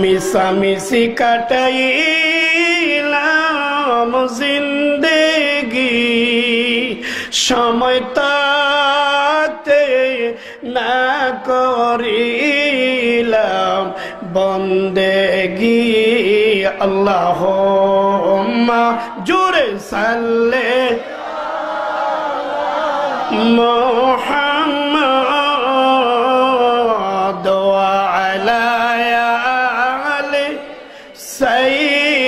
মিশামিশি কাটাইলাম জিন্দেগি সময়টাতে না করিলাম বন্দেগি আল্লাহুম্মা জোরে সাল্লে মুহাম্মাদ ওয়া আলা আলি সাইয়্যিদিনা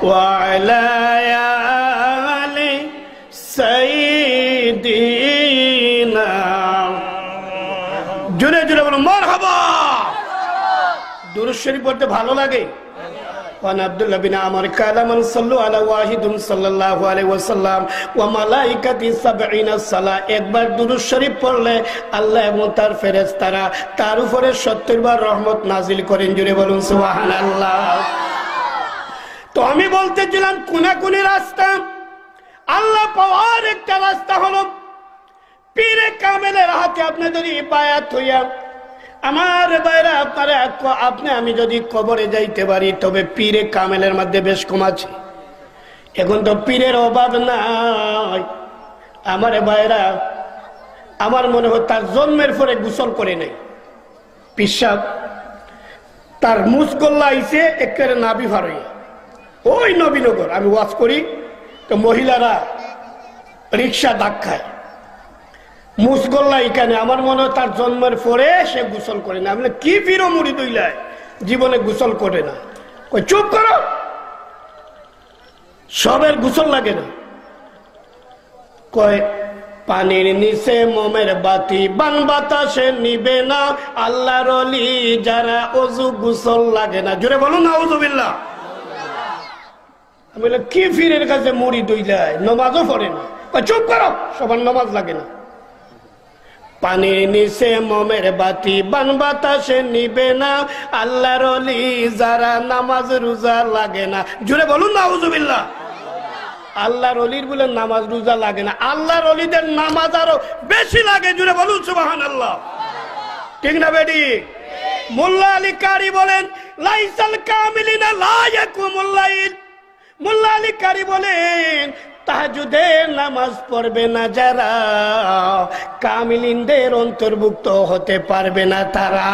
ওয়া আলা আলি সাইয়্যিদিনা জোরে জোরে বলো মারহাবা। দুরূদ শরীফ পড়তে ভালো লাগে। وعن عبد الله بن عمر قال من صلوا على واحد صلى الله عليه وسلم وملائكته 70 صلاه একবার দুরূদ শরীফ পড়লে আল্লাহ এবং তার ফেরেশতারা তার উপরে 70 বার রহমত নাজিল করেন। জোরে বলুন সুবহানাল্লাহ। তো আমি বলতেছিলাম কোনাকুনি রাস্তা আল্লাহ পাওয়ার একটা রাস্তা হলো পীরে কামেলের হাতে আপনি যদি বায়াত হইয়া আমার ভাইরা আপনারা আপনি আমি যদি কবরে যাইতে পারি তবে পীরে কামেলের মধ্যে বেশ কম আছে। এখন তো পীরের অভাব নাই। আমার ভাইরা আমার মনে হয় তার জন্মের পরে গোসল করে নাই। পিসাব তার মুসকল্লা আইছে একেবারে নাভি ভার হইয়া। ওই নবীনগর আমি ওয়াজ করি তো মহিলারা রিক্সা ডাক খায় মুসকল্লা এখানে। আমার মনে হয় তার জন্মের পরে সে গোসল করে না। আমি কি ফিরো মুড়ি দইলায় জীবনে গোসল করে না। কই চুপ করো, সবের গোসল লাগে না। কয় পানির নিচে মোমের বাতি বান বাতাসে নিবে না আল্লাহর ওলি যারা ওযু গোসল লাগে না। জোরে বলুন নাউযুবিল্লাহ। আমি বলি কি ফিরের কাছে মুড়ি দইলায় নামাজও পড়ে না। কয় চুপ করো, সবার নামাজ লাগে না। পানির নিচে মোমের বাতি বান বাতাসে নিবে না আল্লাহর ওলি যারা নামাজ রোজা লাগে না। জোরে বলুন নাউযুবিল্লাহ। আল্লাহর ওলির বলে নামাজ রোজা লাগে না, আল্লাহর ওলিদের নামাজ আরো বেশি লাগে। জোরে বলুন সুবহানাল্লাহ। ঠিক না বেডি? মোল্লা আলী কারি বলেন লাইসাল কামিলিনা লা ইয়াকুমুল লাইল। মোল্লা আলী কারি বলেন তাহাজ্জুদের নামাজ পড়বে না যারা কামিলিনদের অন্তর্ভুক্ত হতে পারবে না তারা।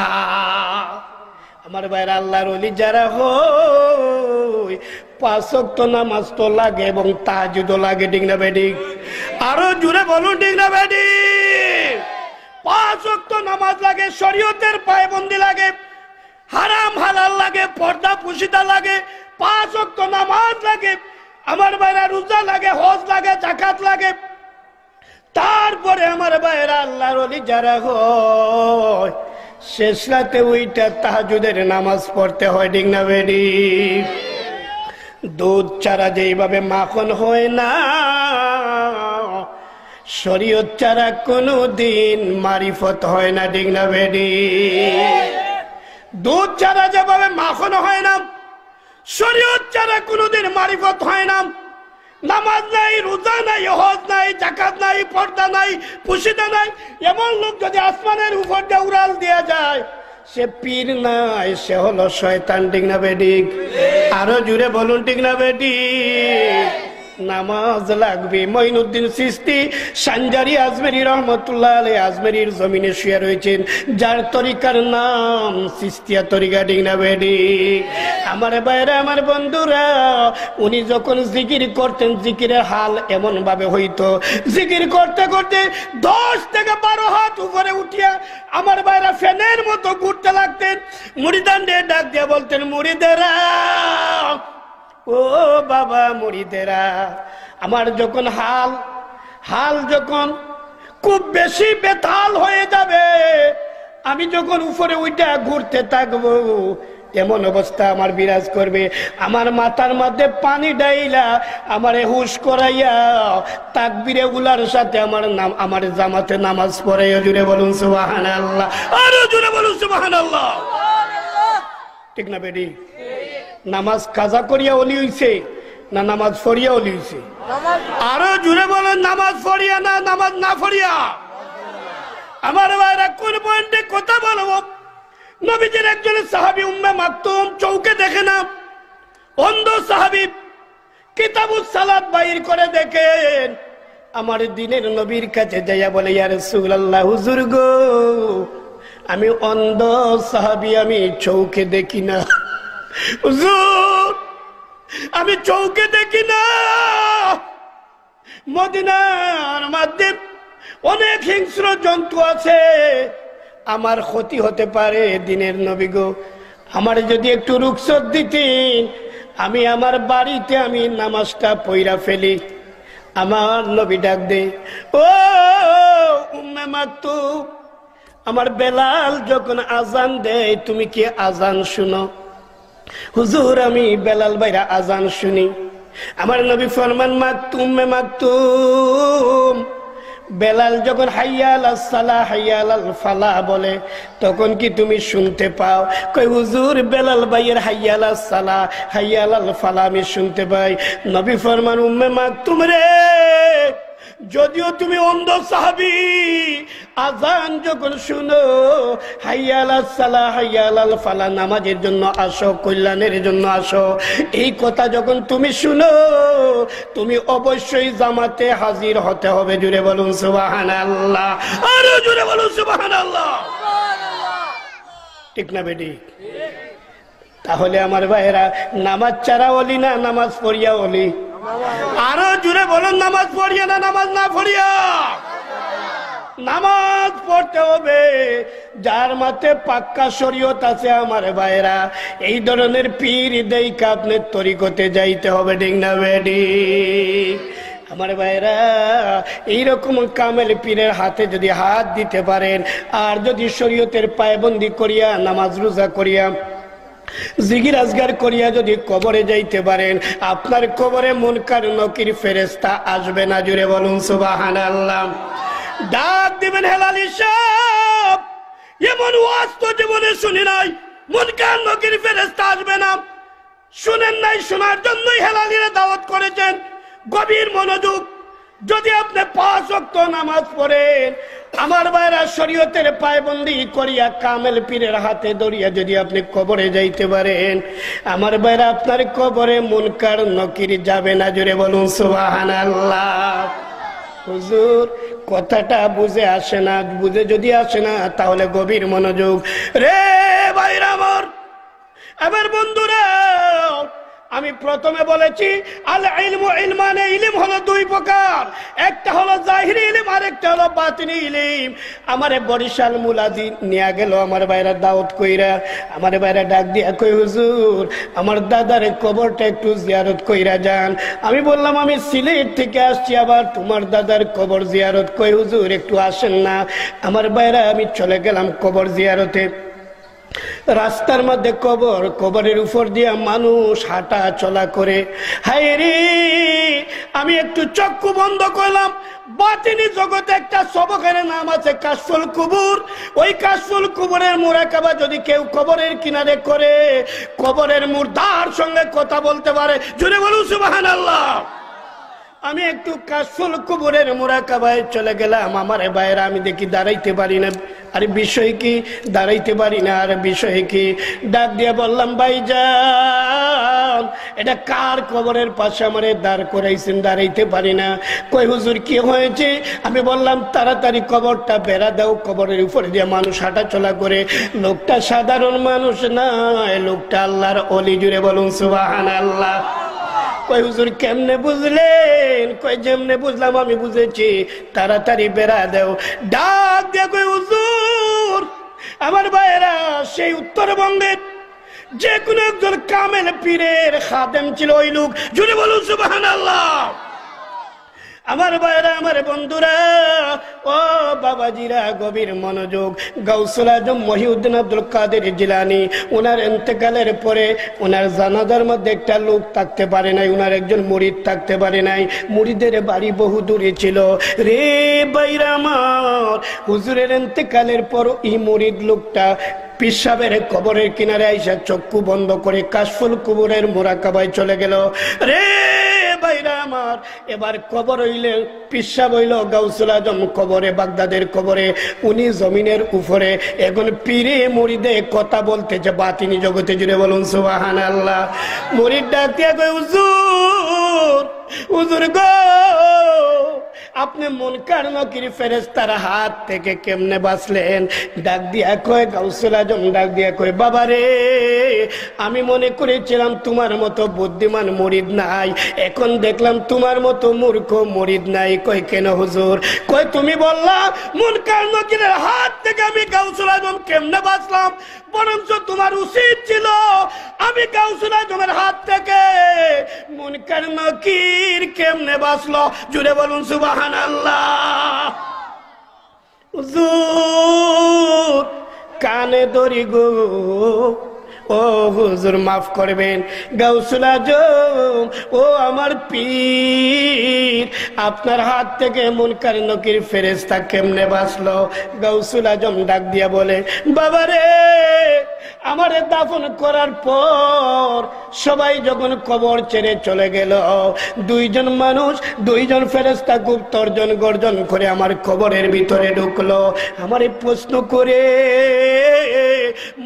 আমার ভাইরা আল্লাহর ওলি যারা হয় 5 ওয়াক্ত নামাজ তো লাগে এবং তাহাজ্জুদও লাগে। ঠিক না বেডি? আরো জোরে বলুন ঠিক না বেডি? 5 ওয়াক্ত নামাজ লাগে, শরীয়তের পায়বন্দি লাগে, হারাম হালাল লাগে, পর্দা পুশিদা লাগে, 5 ওয়াক্ত নামাজ লাগে, আমার ভাইরা রোজা লাগে, হজ লাগে, যাকাত লাগে। তারপরে আমার ভাইরা আল্লাহর ওলি যারা হয় শেষ রাতে ওইটা তাহাজ্জুদের নামাজ পড়তে হয়। ঠিক না বেডি? দুধ ছাড়া যেইভাবে মাখন হয় না শরীয়ত ছাড়া কোনদিন মারিফত হয় না। ঠিক না বেডি? দুধ ছাড়া যেভাবে মাখন হয় না শরীয়ত ছাড়া কোনদিন মারিফত হয় না। নামাজ নাই, রোজা নাই, হজ নাই, যাকাত নাই, পর্দা নাই, পুশিদা নাই। এমন লোক যদি আসমানের উপর দিয়ে উড়াল দেয়া যায় সে পীর নাই, সে হলো শয়তান। ঠিক না বেডি? আরো জুড়ে বলুন ঠিক না বেডি? নামাজ লাগবে। মঈনুদ্দিন চিশতি সানজারি আজমেরি রহমতুল্লাহ আলাইহি আজমেরির জমিনে শুয়ে রয়েছেন, যার তরিকার নাম চিশতিয়া তরিকা। ঠিক না বেডি? আমার ভাইরা আমার বন্ধুরা উনি যখন জিকির করতেন জিকিরের হাল এমন ভাবে হইতো জিকির করতে করতে 10 থেকে 12 হাত উপরে উঠিয়া আমার ভাইরা ফ্যানের মতো ঘুরতে লাগতেন। মুরিদানদের ডাক দিয়ে বলতেন মুরিদেরা, ও বাবা মুরিদেরা, আমার যখন হাল যখন খুব বেশি বেতাল হয়ে যাবে, আমি যখন উপরে উঠে ঘুরতে থাকবো এমন অবস্থা আমার বিরাজ করবে, আমার মাথার মধ্যে পানি ডাইলা আমারে হুশ করাইয়া তাকবীরে উলার সাথে আমার জামাতে নামাজ পড়াইয়া। জুড়ে বলুন সুবহানাল্লাহ। আরো জুড়ে বলুন সুবহানাল্লাহ। ঠিক না বেডি? নামাজ কাজা করিয়া ওলি হইছে না নামাজ পড়িয়া ওলি হইছে? আরো জুড়ে বলেন নামাজ পড়িয়া না নামাজ না পড়িয়া? আমার ভাইরা কোন পয়েন্টে কথা বলবো। নবীজির একজন সাহাবী উম্মে মাকতুম চৌকে দেখে না, অন্ধ সাহাবী, কিতাবুস সালাত বাইর করে দেখেন, আমার দিনের নবীর কাছে যাইয়া বলে, ইয়া রাসূলুল্লাহ, হুজুর গো, আমি অন্ধ সাহাবী, আমি চৌকে দেখি না। হুজুর, আমি চৌকে দেখি না। মদিনার মধ্যে অনেক হিংস্র জন্তু আছে, আমার ক্ষতি হতে পারে। দিনের নবী গো, আমার যদি একটু রুখসত দিতেন, আমি আমার বাড়িতে আমি নামাজটা পইরা ফেলি। আমার নবী ডাক দে, ও উম্মে মাকতুম, আমার বেলাল যখন আজান দেয় তুমি কি আজান শুনো? হুজুর, আমি বেলাল ভাইরা আজান শুনি। আমার নবী ফরমান, মাকতুম মে মাকতুম, বেলাল যখন হাইয়া আলাস সালাহ হাইয়া আলাল ফালাহ বলে, তখন কি তুমি শুনতে পাও? কই হুজুর, বেলাল ভাইয়ের হাইয়া আলাস সালাহ হাইয়া আলাল ফালাহ আমি শুনতে পাই। নবী ফরমান, উম্মে মাকতুম রে, যদিও তুমি অন্ধ সাহাবী, আজান যখন শুনো, হাইয়া আলাস সালাহ হাইয়া আলাল ফালাহ, নামাজের জন্য আসো, কল্যাণের জন্য আসো, এই কথা যখন তুমি শুনো, তুমি অবশ্যই জামাতে হাজির হতে হবে। জুড়ে বলুন সুবহানাল্লাহ, আরো জুড়ে বলুন সুবহানাল্লাহ। ঠিক না বেটি? তাহলে আমার ভাইয়েরা, নামাজ ছাড়া ওলি না নামাজ পড়িয়া ওলি? আরো জুড়ে বলুন, নামাজ পড়িয়া না নামাজ না পড়িয়া? নামাজ পড়তে হবে যার মাঠে পাক্কা শরীয়ত আছে। আমার ভাইরা, এই ধরনের পীর দেইকা আপনি তরিকতে যাইতে হবে। ঠিক না বেডি? আমার ভাইরা, এইরকম কামেল পীরের হাতে যদি হাত দিতে পারেন, আর যদি শরীয়তের পায়বন্দি করিয়া নামাজ রোজা করিয়া জিকির আজগার করিয়া যদি কবরে যাইতে পারেন, আপনার কবরে মুনকার নকির ফেরেশতা আসবে না। জুড়ে বলুন সুবহানাল্লাহ। ডাক দিবেন, হেলালি সাহেব, এমন ওয়াজ তো জীবনে শুনি নাই, মুনকার নকির ফেরেশতা আসবে না। শুনেন নাই, শোনার জন্যই হেলালিরা দাওয়াত করেছেন। গভীর মনোযোগ। যদি আপনি 5 ওয়াক্ত নামাজ পড়েন, আমার ভাইরা, শরীয়তের পায়বন্দি করিয়া কামেল পীরের হাতে ধরিয়া যদি আপনি কবরে যাইতে পারেন, আমার ভাইরা, আপনার কবরে মুনকার নকির যাবে না। জুড়ে বলুন সুবহানাল্লাহ। হুজুর, কথাটা বুঝে আসে না। বুঝে যদি আসে না, তাহলে গভীর মনোযোগ রে ভাইরা আমার বন্ধুরা। আমি প্রথমে বলেছি, আল ইলমু ইলমানে, ইলম হলো 2 প্রকার, একটা হলো জাহিরি ইলম, আর একটা হলো বাতিনি ইলম। আমারে বরিশাল মুলাদি নিয়ে গেল আমার ভাইরা দাওয়াত কইরা। আমার ভাইরা ডাক দিয়া কই, হুজুর, আমার দাদার কবরটা একটু জিয়ারত কইরা যান। আমি বললাম, আমি সিলেট থেকে আসছি, আবার তোমার দাদার কবর জিয়ারত? কই হুজুর, একটু আসেন না। আমার ভাইরা, আমি চলে গেলাম কবর জিয়ারতে। রাস্তার মধ্যে কবর, কবরের উপর দিয়া মানুষ হাঁটা চলা করে। হায় রে, আমি একটু চক্ষু বন্ধ করলাম। বাতিনি জগতে একটা সবকের নাম আছে কাশফুল কুবুর। ওই কাশফুল কুবুরের মুরাকাবা যদি কেউ কবরের কিনারে করে, কবরের মুর্দার সঙ্গে কথা বলতে পারে। জুড়ে বলুন সুবহানাল্লাহ। আমি একটু কাশফুল কুবুরের মুরাকাবায় চলে গেলাম। আমার ভাইয়েরা, আমি দেখি দাঁড়াইতে পারি না। আরে বিষয় কি? দাঁড়াইতে পারি না। আর বিষয় কি? ডাক দিয়ে বললাম, ভাইজান, এটা কার কবরের পাশে আমারে দাঁড় করাইছেন? দাঁড়াইতে পারি না। কই হুজুর, কি হয়েছে? আমি বললাম, তাড়াতাড়ি কবরটা বেড়া দাও, কবরের উপরে দিয়ে মানুষ হাঁটা চলা করে। লোকটা সাধারণ মানুষ না, লোকটা আল্লাহর ওলি। জুড়ে বলুন সুবহানাল্লাহ। কই হুজুর, কেমনে বুঝলেন? কই যেমনে বুঝলাম আমি বুঝেছি, তাড়াতাড়ি বেড়া দেও। ডাক দিয়ে কই, হুজুর, আমার ভাইয়েরা, সেই উত্তরবঙ্গের যে কোনো একজন কামেল পীরের খাদেম ছিল ওই লোক। জুড়ে বলুন সুবহানাল্লাহ। আমার ভাইরা, আমার বন্ধুরা, ও বাবাজিরা, গভীর মনোযোগ। গাউসুল আজম মহিউদ্দিন আব্দুল কাদের জিলানী, ওনার ইন্তেকালের পরে ওনার জানাজার মধ্যে একটা লোক থাকতে পারে নাই, ওনার একজন মুরিদ থাকতে পারে নাই। মুরিদের বাড়ি বহু দূরে ছিল রে ভাইরা আমার। হুজুরের ইন্তেকালের পর এই মুরিদ লোকটা পিসাবের কবরের কিনারে আইসা চক্ষু বন্ধ করে কাশফুল কুবুরের মুরাকাবায় চলে গেল রে ভাইরা আমার, এবার কবর হইলে পিসা বইল গাউসুল আজম কবরে, বাগদাদের কবরে, উনি জমিনের উপরে। এখন পীরে মুরিদে কথা বলতেছে বাতিনি জগতে, জুড়ে বলুন সুবহানাল্লাহ। মুরিদ ডাক দিয়া কয়, হুজুর হুজুর গো, আপনি মুনকার নকির ফেরেশতার হাত থেকে কেমনে বাঁচলেন? ডাক দিয়া কয় গাউসুল আজম, ডাক দিয়া কয়, বাবা রে, আমি মনে করেছিলাম তোমার মতো বুদ্ধিমান মুরিদ নাই, এখন দেখলাম তোমার মতো মূর্খ মুরিদ নাই। কয় কেন হুজুর? কয় তুমি বললা মুনকার নকিরের হাত থেকে আমি গাউসুল আজম কেমনে বাঁচলাম, বরঞ্চ তোমার উচিত ছিল আমি গাউসুল আজমের হাত থেকে মুনকার নকির কেমনে বাঁচলো। জুড়ে বলুন সুবহানাল্লাহ। হুজুর কানে ধরি গো, ও হুজুর মাফ করবেন, গাউসুল আজম ও আমার পীর, আপনার হাত থেকে মুনকার নকির ফেরেশতা কেমনে বাঁচলো? গাউসুল আজম ডাক দিয়া বলে, বাবা রে, আমারে দাফন করার পর সবাই যখন কবর ছেড়ে চলে গেল, দুইজন মানুষ, দুইজন ফেরেশতা খুব তর্জন গর্জন করে আমার কবরের ভিতরে ঢুকলো। আমারে প্রশ্ন করে,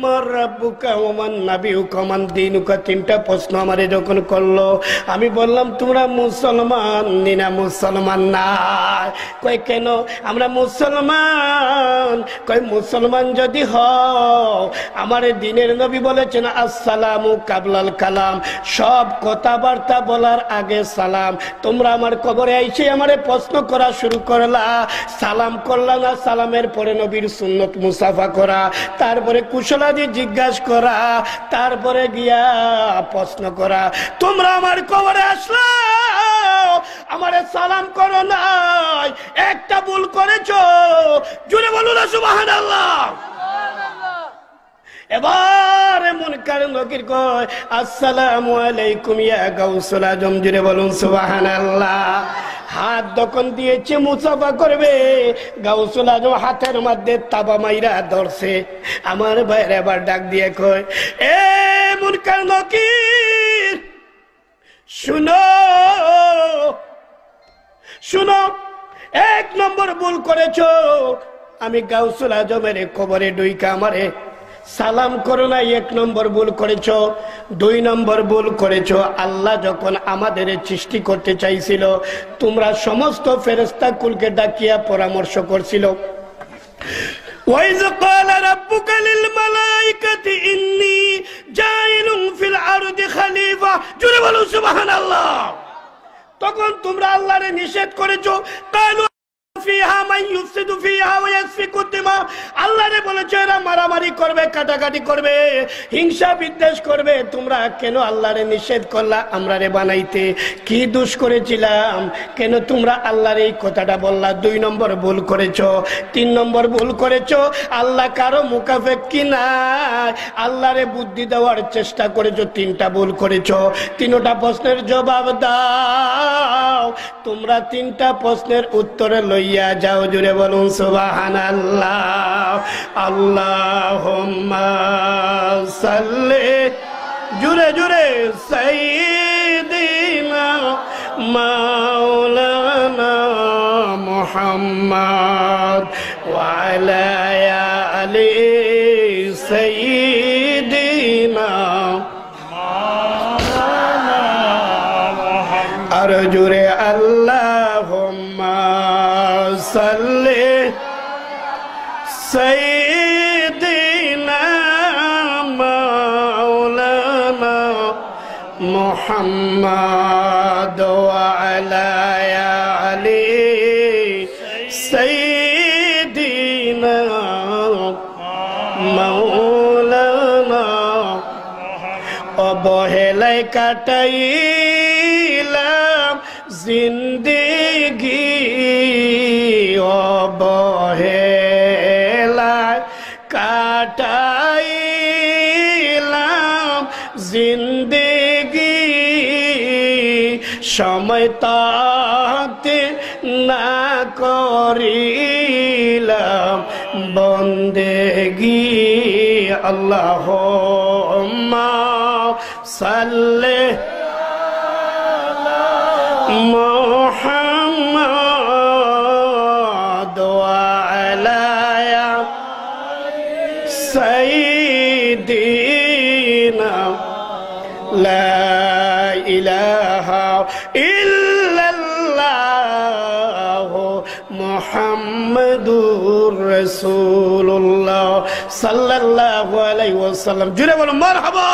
মার রাব্বুকা ওয়া মান নাবিয়ুকা ওয়া মান দীনুকা, তিনটা প্রশ্ন আমারে যখন করলো, আমি বললাম তোমরা মুসলমান না মুসলমান না? কয় কেন? আমরা মুসলমান। কয় মুসলমান যদি হও, আমার দিনের নবী বলেছেন আসসালামু কাবলাল কালাম, সব কথাবার্তা বলার আগে সালাম। তোমরা আমার কবরে আইসে আমারে প্রশ্ন করা শুরু করলা, সালাম করলা না? সালামের পরে নবীর সুন্নত মুসাফা করা, তারপরে কুশলাদি জিজ্ঞাসা করা, তারপরে গিয়া প্রশ্ন করা। তোমরা আমার কবরে আসলা, আমারে সালাম করো নাই, একটা ভুল করেছো। জুড়ে বলুন না সুবহানাল্লাহ। এবার মুনকার নকির কয়, আসসালামু আলাইকুম ইয়া গাউসুল আজম। জুড়ে বলুন সুবহানাল্লাহ। হাত যখন দিয়েছে মুসাফা করবে, গাউসুল আজম হাতের মধ্যে তাবা মাইরা ধরছে। আমার ভাইরা এবার ডাক দিয়ে কয়, এ মুনকার নকির, শুনো শুনো, এক নম্বর ভুল করেছো, আমি গাউসুল আজমের কবরে ডুইকা আমারে সালাম করো না, এক নম্বর ভুল করেছো। দুই নম্বর ভুল করেছো, আল্লাহ যখন আমাদের সৃষ্টি করতে চাইছিল, তোমরা সমস্ত ফেরেশতা কুলকে ডাকিয়া পরামর্শ করছিল। وَإِذْ قَالَ رَبُّكَ لِلْمَلَائِكَةِ إِنِّي جَاعِلٌ فِي الْأَرْضِ خَلِيفَةً। জোরে বলো সুবহানাল্লাহ। তখন তোমরা আল্লাহরে নিষেধ করেছো, قالوا فيها من يفسد فيها ويسفك الدماء। আল্লাহরে বলেছে এরা মারামারি করবে, কাটাকাটি করবে, হিংসা বিদ্বেষ করবে। তোমরা কেন আল্লাহরে নিষেধ করলা আমরারে বানাইতে? কি দোষ করেছিলাম? কেন তোমরা আল্লাহর এই কথাটা বললা? দুই নম্বর ভুল করেছো। তিন নম্বর ভুল করেছো, আল্লাহ কারো মুখাপেক্ষী না, আল্লাহরে বুদ্ধি দেওয়ার চেষ্টা করেছো। তিনটা ভুল করেছো। তিনটা প্রশ্নের জবাব দাও। তোমরা তিনটা প্রশ্নের উত্তরে লইয়া যাও। জুড়ে বলুন সুবহানাল্লাহ। আল্লাহুম্মা সাল্লি, জুড়ে জুড়ে, সাইয়্যিদিনা মাওলানা মুহাম্মদ ওয়া আলা আলি সাইয়্যিদিনা মাওলানা মুহাম্মদ। আর জুড়ে আল্লাহুম্মা সাল্লি সাইয়্যিদিনা মাওলানা মুহাম্মদ ওয়া আলা আলি সাইয়্যিদিনা মাওলানা। অবহেলায় কাটাইলাম জিন্দেগি, অবহেলায় কাটাইলাম জিন্দেগি, সময় তাতে না করিলাম বন্দেগি। আল্লাহুম্মা সাল্লি মুহাম্মাদ ওয়া আলা সাইয়্যিদিনা লা ইলাহা ইল্লাল্লাহ মুহাম্মাদুর রাসূলুল্লাহ সাল্লাল্লাহু আলাইহি ওয়াসাল্লাম। জুড়ে বলুন মারহাবা।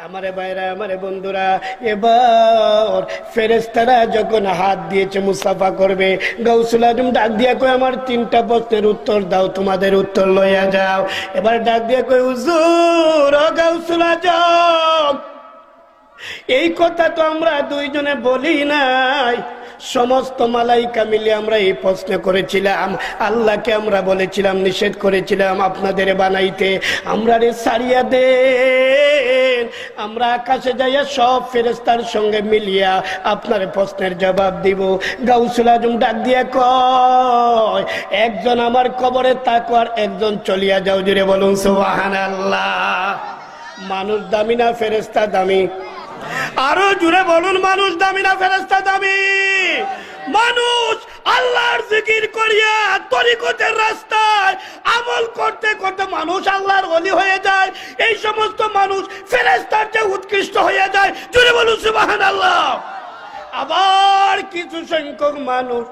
আমারে ভাইরা, আমারে বন্ধুরা, এবার ফেরেশতারা যখন হাত দিয়েছে মুসাফা করবে, গাউসুল আজম ডাক দিয়া কই আমার 3টা প্রশ্নের উত্তর দাও, তোমাদের উত্তর লইয়া যাও। এবার ডাক দিয়া কই হুজুর ও গাউসুল আজম, এই কথা তো আমরা দুইজনে বলি নাই, সমস্ত মালাইকা মিলে আমরা এই প্রশ্ন করেছিলাম, আল্লাহকে আমরা বলেছিলাম, নিষেধ করেছিলাম আপনাদের বানাইতে, আমরা রে সারিয়া দেন, আমরা আকাশে যাইয়া সব ফেরেশতার সঙ্গে মিলিয়া আপনার প্রশ্নের জবাব দিব। গাউসুল আজম ডাক দিয়া কয় একজন আমার কবরে তাকো আর একজন চলিয়া যাও। জুড়ে বলুন সুবহানাল্লাহ। মানুষ দামি না ফেরেশতা দামি? আরো জুড়ে বলুন, মানুষ দামি না ফেরেশতা দামি? মানুষ আল্লাহর জিকির করিয়া তরিকতের রাস্তায় আমল করতে করতে মানুষ আল্লাহর ওলি হয়ে যায়, এই সমস্ত মানুষ ফেরেশতার চেয়ে উৎকৃষ্ট হয়ে যায়। জুড়ে বলুন সুবহানাল্লাহ। আবার কিছু সংখ্যক মানুষ